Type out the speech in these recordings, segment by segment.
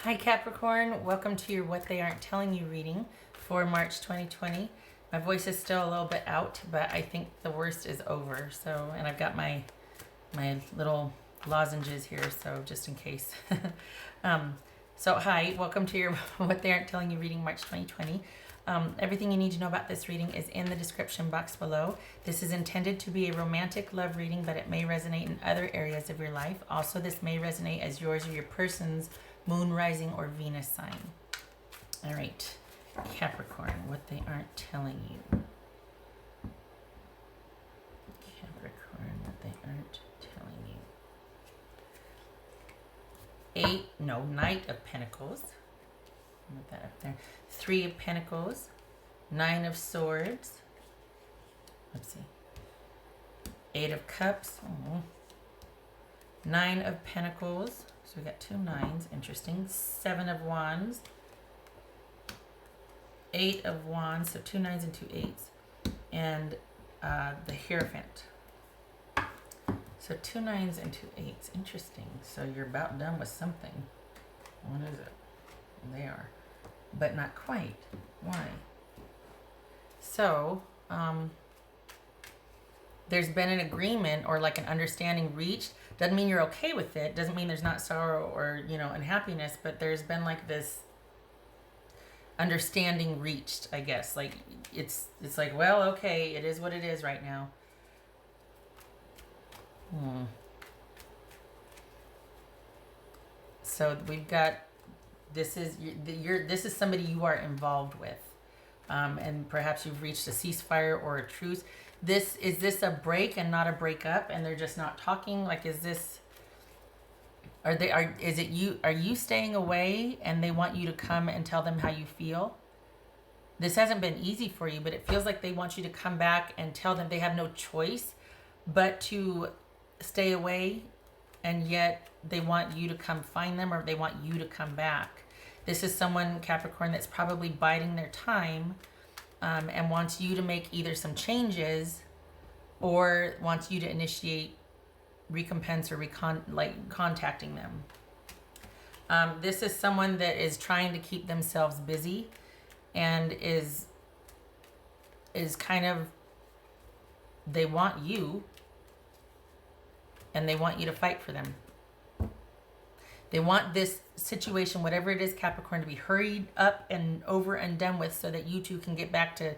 Hi Capricorn, welcome to your What They Aren't Telling You reading for March 2020. My voice is still a little bit out, but I think the worst is over. So, and I've got my little lozenges here, so just in case. So hi, welcome to your What They Aren't Telling You reading March 2020. Everything you need to know about this reading is in the description box below. This is intended to be a romantic love reading, but it may resonate in other areas of your life. Also, this may resonate as yours or your person's moon, rising, or Venus sign. All right, Capricorn, what they aren't telling you. Capricorn, what they aren't telling you. Knight of Pentacles. Put that up there. 3 of Pentacles. 9 of Swords. Let's see. 8 of Cups. Oh. 9 of Pentacles. So we got 2 9s. Interesting. 7 of Wands. 8 of Wands. So 2 9s and 2 8s. And the Hierophant. So 2 9s and 2 8s. Interesting. So you're about done with something. What is it? They are. But not quite. Why? So, there's been an agreement or like an understanding reached. Doesn't mean you're okay with it. Doesn't mean there's not sorrow or, unhappiness, but there's been like this understanding reached, I guess. Like it's like, well, okay, it is what it is right now. So we've got, this is somebody you are involved with. And perhaps you've reached a ceasefire or a truce. Is this a break and not a breakup, and they're just not talking? Like, are you staying away and they want you to come and tell them how you feel? This hasn't been easy for you, but it feels like they want you to come back and tell them. They have no choice but to stay away, and yet they want you to come find them, or they want you to come back. This is someone, Capricorn, that's probably biding their time, and wants you to make either some changes or wants you to initiate recompense or contacting them. This is someone that is trying to keep themselves busy and is kind of, they want you and they want you to fight for them. They want this situation, whatever it is, Capricorn, to be hurried up and over and done with so that you two can get back to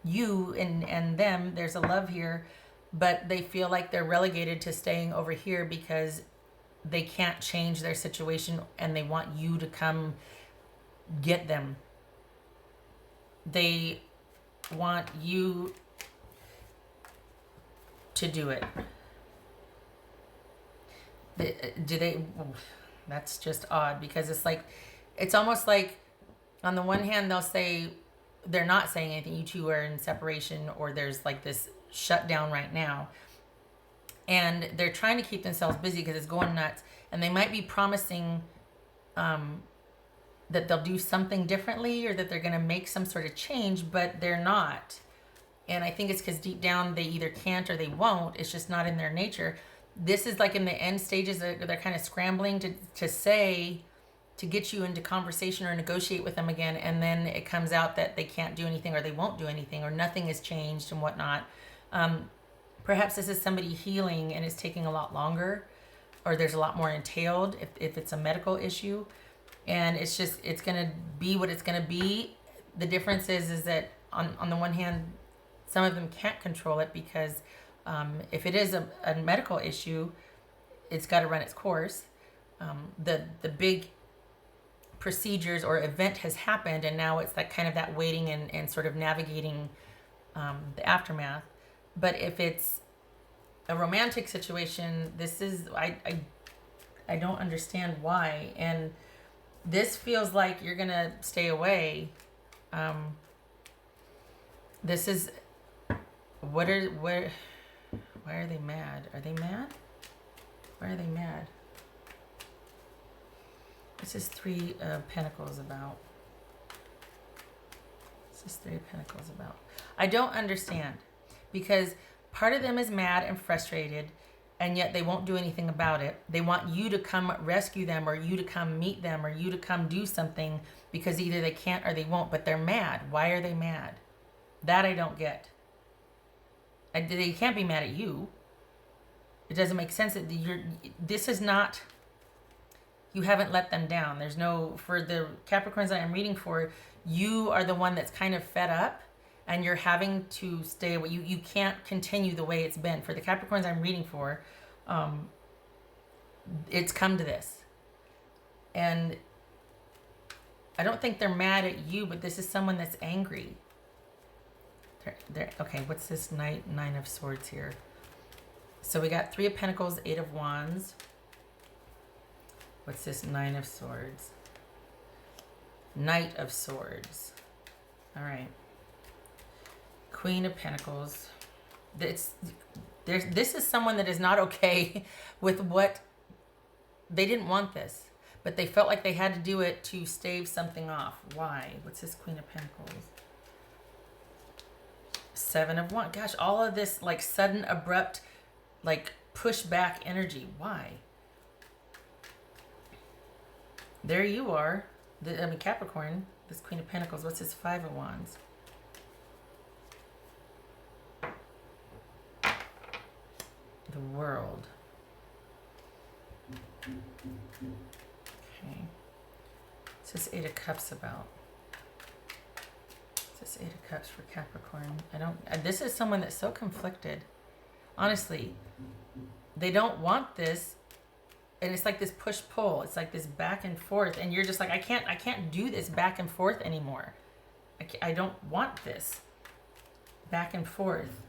you and them. There's a love here, but they feel like they're relegated to staying over here because they can't change their situation and they want you to come get them. They want you to do it. That's just odd, because it's almost like on the one hand they'll say they're not saying anything, you two are in separation, or there's like this shutdown right now, and they're trying to keep themselves busy because it's going nuts, and they might be promising that they'll do something differently or that they're going to make some sort of change, but they're not. And I think it's because deep down they either can't or they won't. It's just not in their nature. This is like in the end stages, they're kind of scrambling to say, to get you into conversation or negotiate with them again. And then it comes out that they can't do anything, or they won't do anything, or nothing has changed and whatnot. Perhaps this is somebody healing and it's taking a lot longer, or there's a lot more entailed if it's a medical issue. And it's going to be what it's going to be. The difference is that on the one hand, some of them can't control it because if it is a medical issue, it's got to run its course. The big procedures or event has happened, and now it's like kind of that waiting and sort of navigating the aftermath. But if it's a romantic situation, this is, I don't understand why. And this feels like you're going to stay away. This is, why are they mad? Are they mad? Why are they mad? This is 3 of Pentacles about. This is 3 of Pentacles about. I don't understand, because part of them is mad and frustrated and yet they won't do anything about it. They want you to come rescue them, or you to come meet them, or you to come do something, because either they can't or they won't, but they're mad. Why are they mad? That I don't get. They can't be mad at you. It doesn't make sense that this is not, you haven't let them down. There's no, for the Capricorns that I'm reading for, you are the one that's kind of fed up, and you're having to stay away. You can't continue the way it's been. For the Capricorns I'm reading for, it's come to this. And I don't think they're mad at you, but this is someone that's angry. Okay, what's this Nine of Swords here? So we got 3 of Pentacles, 8 of Wands. What's this Nine of Swords? Knight of Swords. All right. Queen of Pentacles. This is someone that is not okay with what, they didn't want this, but they felt like they had to do it to stave something off. Why? What's this Queen of Pentacles? 7 of Wands. Gosh, all of this like sudden, abrupt, like push back energy. Why? There you are. Capricorn, this Queen of Pentacles. What's this 5 of Wands? The World. Okay. What's this 8 of Cups about? What's this 8 of Cups for Capricorn? This is someone that's so conflicted. Honestly, they don't want this, and it's like this push-pull. It's like this back and forth, and you're just like, I can't do this back and forth anymore. I don't want this back and forth.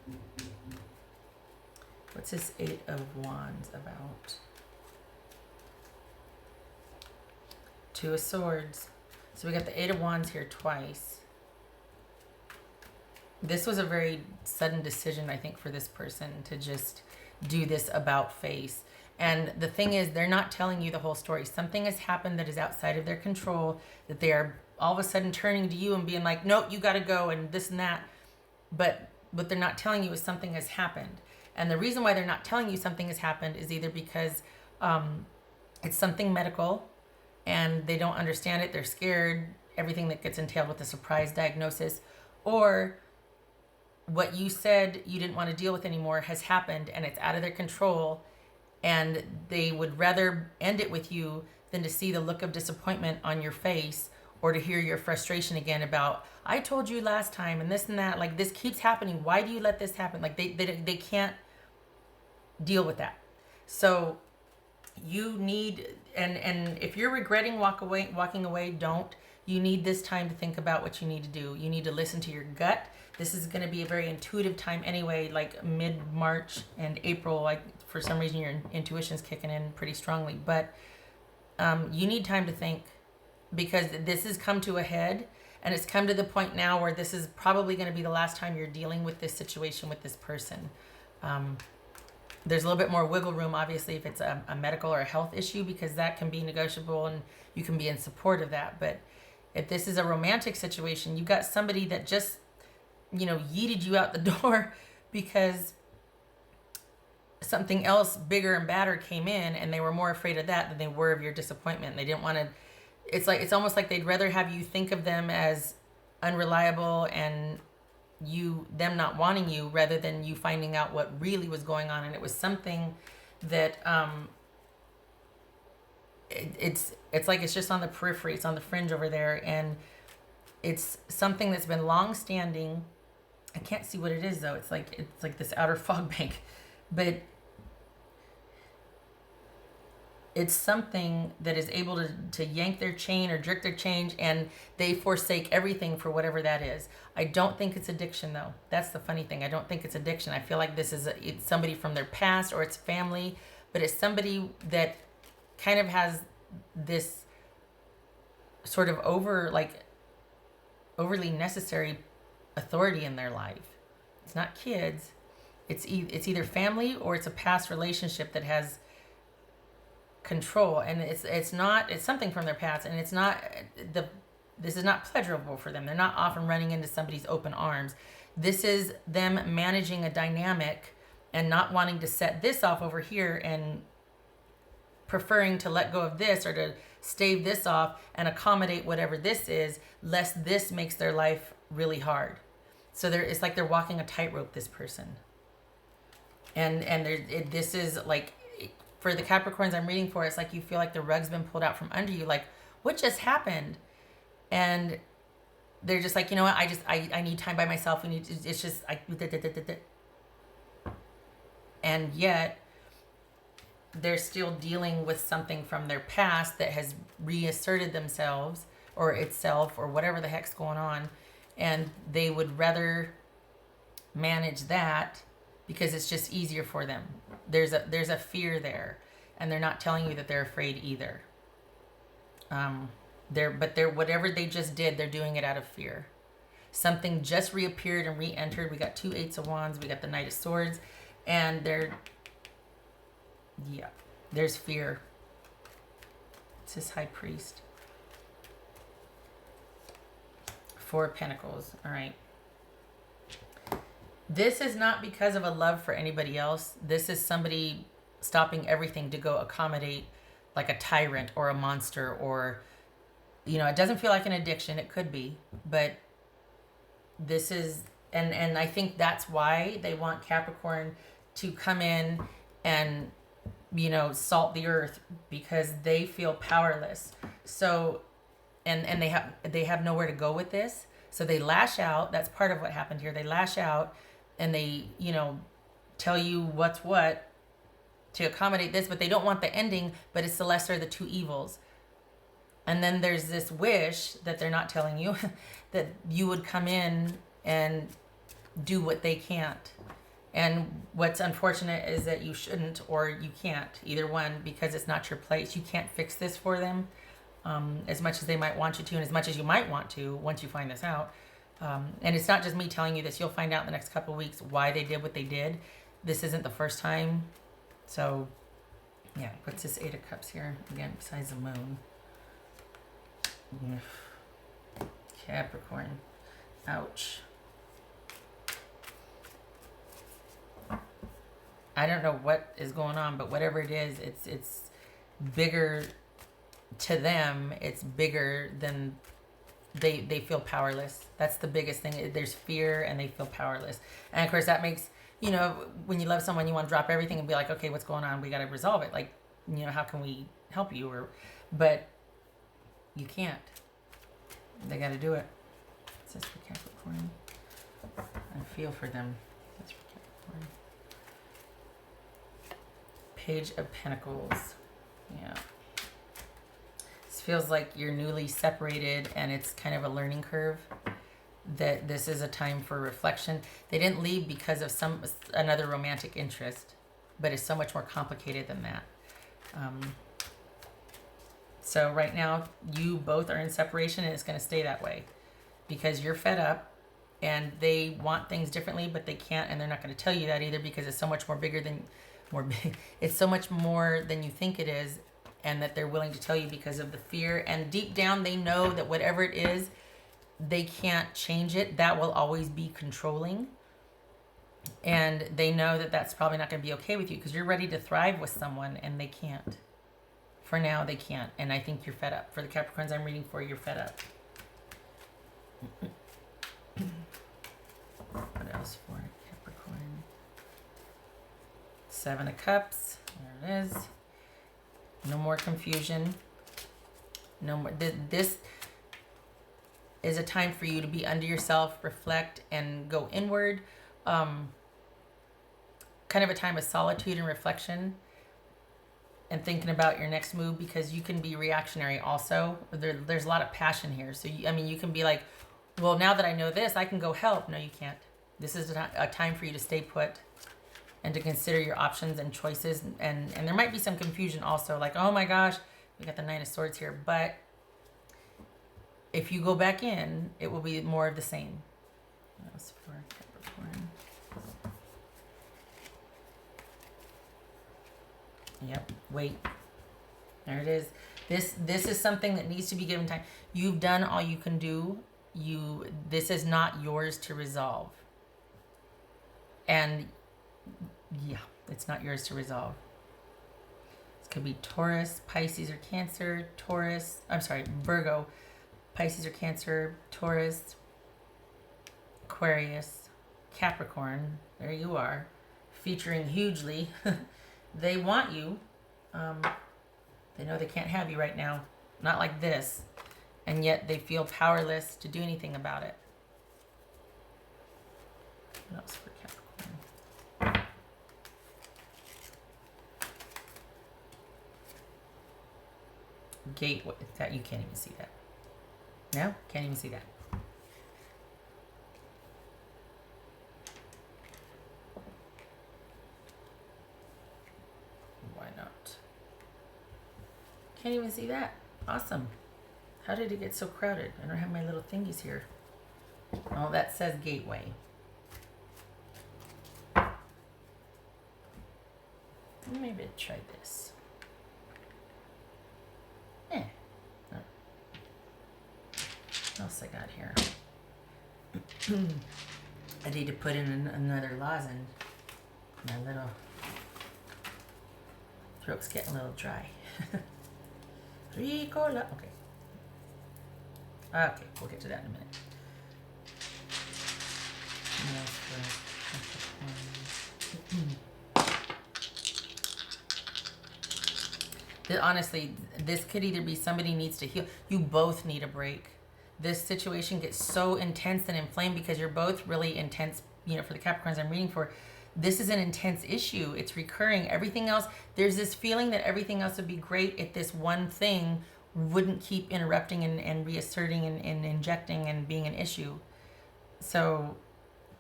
What's this 8 of Wands about? 2 of Swords. So we got the 8 of Wands here twice. This was a very sudden decision, I think, for this person to just do this about face. And the thing is, they're not telling you the whole story. Something has happened that is outside of their control, that they are all of a sudden turning to you and being like, nope, you got to go and this and that. But what they're not telling you is something has happened. And the reason why they're not telling you something has happened is either because it's something medical and they don't understand it. They're scared, everything that gets entailed with a surprise diagnosis, or what you said you didn't want to deal with anymore has happened and it's out of their control, and they would rather end it with you than to see the look of disappointment on your face, or to hear your frustration again about, I told you last time and this and that, like this keeps happening. Why do you let this happen? Like they can't deal with that. So you need, and if you're regretting walking away, don't. You need this time to think about what you need to do. You need to listen to your gut. This is going to be a very intuitive time anyway, like mid-March and April. Like for some reason your intuition's kicking in pretty strongly, but you need time to think, because this has come to a head, and it's come to the point now where this is probably going to be the last time you're dealing with this situation with this person. There's a little bit more wiggle room, obviously, if it's a medical or a health issue, because that can be negotiable and you can be in support of that. But if this is a romantic situation, you've got somebody that just, yeeted you out the door because something else bigger and badder came in, and they were more afraid of that than they were of your disappointment. And they didn't want to, it's almost like they'd rather have you think of them as unreliable and them not wanting you, rather than you finding out what really was going on. And it was something that it's like it's just on the periphery, it's on the fringe over there, and it's something that's been long standing. I can't see what it is though. It's like this outer fog bank, but it's something that is able to yank their chain or jerk their chain, and they forsake everything for whatever that is. I don't think it's addiction though. That's the funny thing. I don't think it's addiction. I feel like this is it's somebody from their past, or it's family, but it's somebody that kind of has this sort of overly necessary authority in their life. It's not kids. It's either family or it's a past relationship that has control, and it's something from their past, and this is not pleasurable for them. They're not often running into somebody's open arms. This is them managing a dynamic and not wanting to set this off over here and preferring to let go of this or to stave this off and accommodate whatever this is, lest this makes their life really hard. So it's like they're walking a tightrope, this person. And this is like, for the Capricorns I'm reading for, it's like you feel like the rug's been pulled out from under you. Like, what just happened? And they're just like, you know what? I need time by myself. It's just, and yet they're still dealing with something from their past that has reasserted themselves or itself or whatever the heck's going on. And they would rather manage that because it's just easier for them. There's a fear there, and they're not telling you that they're afraid either. They're whatever they just did, they're doing it out of fear. Something just reappeared and re-entered. We got 2 8s of Wands, we got the Knight of Swords, and there's fear. It's this High Priest. 4 of Pentacles. All right. This is not because of a love for anybody else. This is somebody stopping everything to go accommodate like a tyrant or a monster, or, you know, it doesn't feel like an addiction. It could be, but this is, and I think that's why they want Capricorn to come in and, you know, salt the earth, because they feel powerless. So, and they have nowhere to go with this. So they lash out. That's part of what happened here. They lash out and they, you know, tell you what's what to accommodate this, but they don't want the ending, but it's the lesser of the 2 evils. And then there's this wish that they're not telling you that you would come in and do what they can't. And what's unfortunate is that you shouldn't, or you can't, either one, because it's not your place. You can't fix this for them, as much as they might want you to, and as much as you might want to once you find this out. And it's not just me telling you this. You'll find out in the next couple of weeks why they did what they did. This isn't the first time. So, yeah, what's this 8 of Cups here? Again, besides the moon. Capricorn. Ouch. I don't know what is going on, but whatever it is, it's bigger to them. It's bigger than they feel powerless. That's the biggest thing. There's fear and they feel powerless. And of course that makes, you know, when you love someone, you want to drop everything and be like, okay, what's going on? We got to resolve it. Like, you know, how can we help you? But you can't. They got to do it. It says for Capricorn. I feel for them. That's for Capricorn. Page of Pentacles. Yeah. This feels like you're newly separated and it's kind of a learning curve. That this is a time for reflection. They didn't leave because of another romantic interest, but it's so much more complicated than that. So right now, you both are in separation, and it's going to stay that way because you're fed up, and they want things differently, but they can't, and they're not going to tell you that either because it's so much it's so much more than you think it is, and that they're willing to tell you because of the fear. And deep down, they know that whatever it is, they can't change it. That will always be controlling. And they know that that's probably not going to be okay with you because you're ready to thrive with someone and they can't. For now, they can't. And I think you're fed up. For the Capricorns I'm reading for, you're fed up. What else for Capricorn? 7 of Cups. There it is. No more confusion. No more. This is a time for you to be under yourself, reflect, and go inward. Kind of a time of solitude and reflection and thinking about your next move, because you can be reactionary also. There's a lot of passion here. So, you can be like, well, now that I know this, I can go help. No, you can't. This is a time for you to stay put and to consider your options and choices. And there might be some confusion also, like, oh my gosh, we got the Nine of Swords here. But if you go back in, it will be more of the same. That was for Capricorn. Yep, wait. There it is. This is something that needs to be given time. You've done all you can do. This is not yours to resolve. And Yeah, it's not yours to resolve. This could be Taurus, Pisces, or Cancer. Virgo, Pisces or Cancer, Taurus, Aquarius, Capricorn. There you are, featuring hugely. They want you. They know they can't have you right now. Not like this. And yet they feel powerless to do anything about it. What else for Capricorn? Gateway. That you can't even see that. No? Can't even see that. Why not? Can't even see that. Awesome. How did it get so crowded? I don't have my little thingies here. Oh, that says gateway. Maybe I'd try this. What else I got here? I need to put in another lozenge. My little throat's getting a little dry. Ricola. Okay. Okay, we'll get to that in a minute. Honestly, this could either be somebody needs to heal. You both need a break. This situation gets so intense and inflamed because you're both really intense, for the Capricorns I'm reading for. This is an intense issue. It's recurring. Everything else, there's this feeling that everything else would be great if this one thing wouldn't keep interrupting and reasserting and injecting and being an issue. So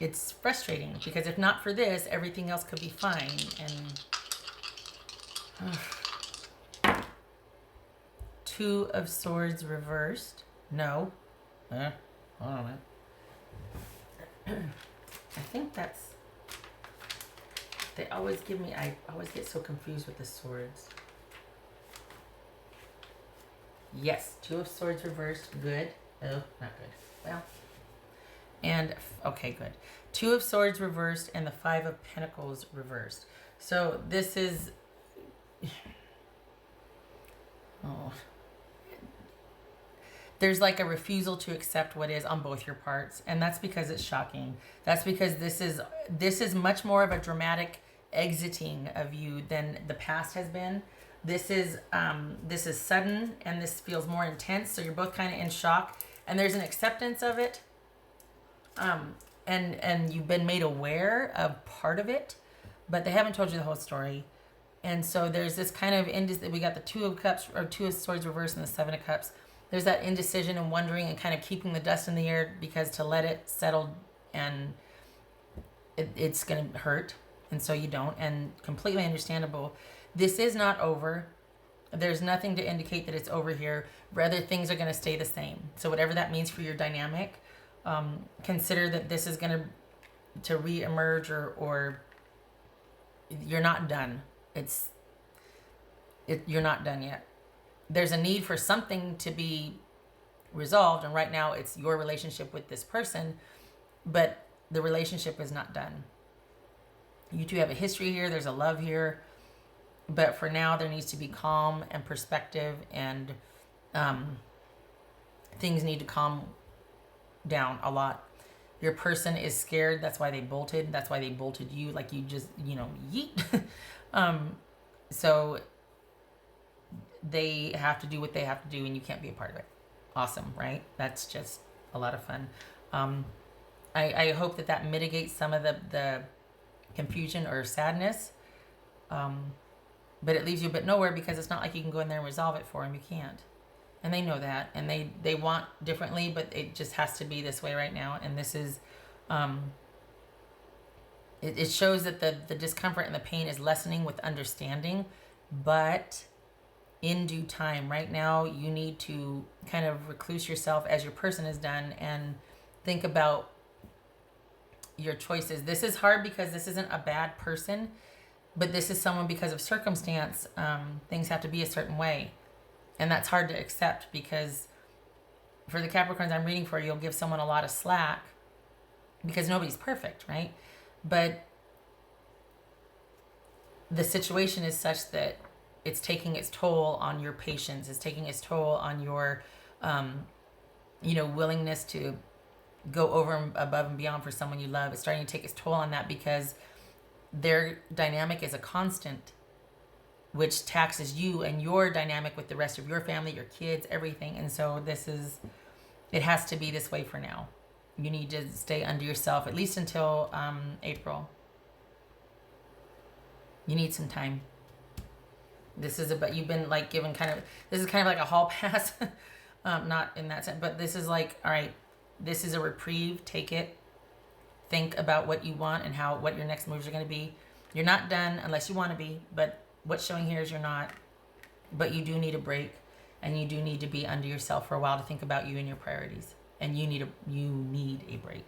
it's frustrating because if not for this, everything else could be fine. And Two of Swords reversed. No. I don't know. I think that's... They always give me... I always get so confused with the swords. Yes. Two of Swords reversed. Good. Oh, not good. Well. And... Okay, good. Two of Swords reversed and the Five of Pentacles reversed. So this is... Oh... There's like a refusal to accept what is on both your parts, and that's because it's shocking. That's because this is much more of a dramatic exiting of you than the past has been. This is sudden, and this feels more intense. So you're both kind of in shock, and there's an acceptance of it, and you've been made aware of part of it, but they haven't told you the whole story. And so there's this kind of we got the Two of Cups or Two of Swords reversed and the Seven of Cups. There's that indecision and wondering and kind of keeping the dust in the air because to let it settle and it's going to hurt. And so you don't. And completely understandable. This is not over. There's nothing to indicate that it's over here. Rather, things are going to stay the same. So whatever that means for your dynamic, consider that this is going to re-emerge or you're not done. You're not done yet. There's a need for something to be resolved, and right now it's your relationship with this person, but the relationship is not done. You two have a history here, there's a love here, but for now there needs to be calm and perspective, and things need to calm down a lot. Your person is scared, that's why they bolted you, like you just, yeet. So they have to do what they have to do and you can't be a part of it. Awesome, right? That's just a lot of fun. I hope that mitigates some of the confusion or sadness. But it leaves you a bit nowhere because it's not like you can go in there and resolve it for them. You can't. And they know that. And they want differently, but it just has to be this way right now. And this is... It shows that the discomfort and the pain is lessening with understanding, but... in due time. Right now, you need to kind of recluse yourself as your person is done and think about your choices. This is hard because this isn't a bad person, but this is someone because of circumstance. Things have to be a certain way. And that's hard to accept because for the Capricorns I'm reading for, you'll give someone a lot of slack because nobody's perfect, right? But the situation is such that it's taking its toll on your patience. It's taking its toll on your, willingness to go over and above and beyond for someone you love. It's starting to take its toll on that because their dynamic is a constant, which taxes you and your dynamic with the rest of your family, your kids, everything. And so it has to be this way for now. You need to stay under yourself, at least until April. You need some time. You've been like given this is kind of like a hall pass. Not in that sense, but this is like, all right, this is a reprieve. Take it. Think about what you want and what your next moves are going to be. You're not done unless you want to be, but what's showing here is you're not. But you do need a break, and you do need to be under yourself for a while to think about you and your priorities. And you need a break.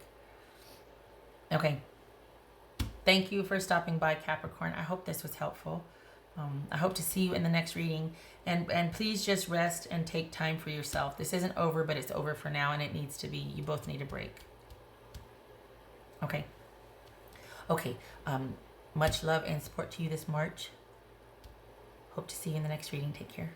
Okay. Thank you for stopping by, Capricorn. I hope this was helpful. I hope to see you in the next reading. And please just rest and take time for yourself. This isn't over, but it's over for now, and it needs to be. You both need a break. Okay. Much love and support to you this March. Hope to see you in the next reading. Take care.